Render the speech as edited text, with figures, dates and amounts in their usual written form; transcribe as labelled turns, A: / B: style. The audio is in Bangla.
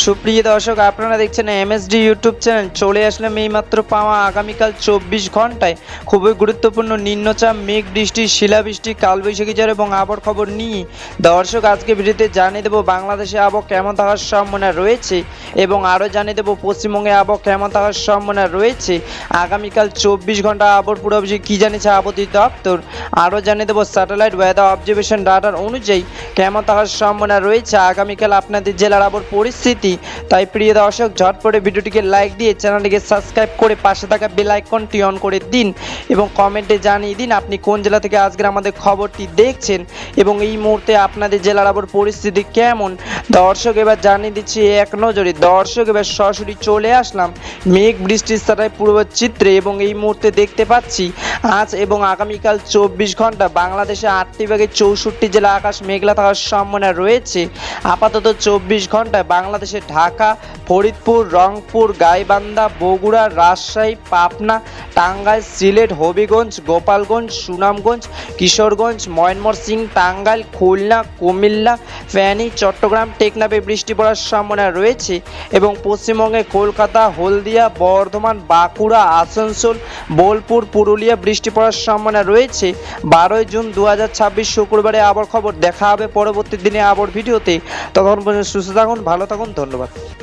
A: সুপ্রিয় দর্শক, আপনারা দেখছেন এমএসডি ইউটিউব চ্যানেল। চলে আসলাম এইমাত্র পাওয়া আগামীকাল 24 ঘন্টায় খুবই গুরুত্বপূর্ণ নিম্নচাপ, মেঘ বৃষ্টি, শিলাবৃষ্টি, কালবৈশাখী ঝড় এবং আবহাওয়ার খবর নিয়ে দর্শক আজকে ভিডিওতে জানিয়ে দেবো বাংলাদেশে আবহাওয়া কেমন থাকার সম্ভাবনা রয়েছে এবং আরও জানিয়ে দেবো পশ্চিমবঙ্গে আবহাওয়া কেমন থাকার সম্ভাবনা রয়েছে। আগামীকাল 24 ঘন্টা আবহাওয়ার পূর্বাভাসে কী জানিয়েছে আবহাওয়া দপ্তর, আরও জানিয়ে দেবো স্যাটেলাইট ওয়েদার অবজারভেশন ডাটার অনুযায়ী কেমন থাকার সম্ভাবনা রয়েছে আগামীকাল আপনাদের জেলার আবহাওয়ার পরিস্থিতি। তাই প্রিয় দর্শক, ঝটপটে ভিডিওটিকে লাইক দিয়ে চ্যানেলটিকে সাবস্ক্রাইব করে পাশে থাকা বেল আইকনটি অন করে দিন এবং কমেন্টে জানিয়ে দিন আপনি কোন জেলা থেকে আজকের আমাদের খবরটি দেখছেন এবং এই মুহূর্তে আপনাদের জেলার আবহাওয়ার পরিস্থিতি কেমন। দর্শক এবার জানিয়ে দিচ্ছি এক নজরে। দর্শক এবার সরাসরি চলে আসলাম মেঘ বৃষ্টির স্যাটেলাইট পূর্বচিত্রে এবং এই মুহূর্তে দেখতে পাচ্ছি আজ এবং আগামীকাল 24 ঘন্টা বাংলাদেশে 8টি ভাগে 64 জেলা আকাশ মেঘলা থাকার সম্ভাবনা রয়েছে। আপাতত 24 ঘন্টায় বাংলাদেশে ঢাকা, ফরিদপুর, রংপুর, গাইবান্ধা, বগুড়া, রাজশাহী, পাবনা, টাঙ্গাইল, সিলেট, হবিগঞ্জ, গোপালগঞ্জ, সুনামগঞ্জ, কিশোরগঞ্জ, ময়মনসিংহ, টাঙ্গাইল, খুলনা, কুমিল্লা, ফেনী, চট্টগ্রাম, টেকনাফে বৃষ্টি পড়ার সম্ভাবনা রয়েছে এবং পশ্চিমবঙ্গে কলকাতা, হলদিয়া, বর্ধমান, বাঁকুড়া, আসানসোল, বোলপুর, পুরুলিয়া বৃষ্টি পড়ার সম্ভাবনা রয়েছে। 12 জুন 2026 শুক্রবারে আবহাওয়ার খবর দেখা হবে পরবর্তী দিনে আবহাওয়ার ভিডিওতে। তখন পর্যন্ত সুস্থ থাকুন, ভালো থাকুন, ধন্যবাদ।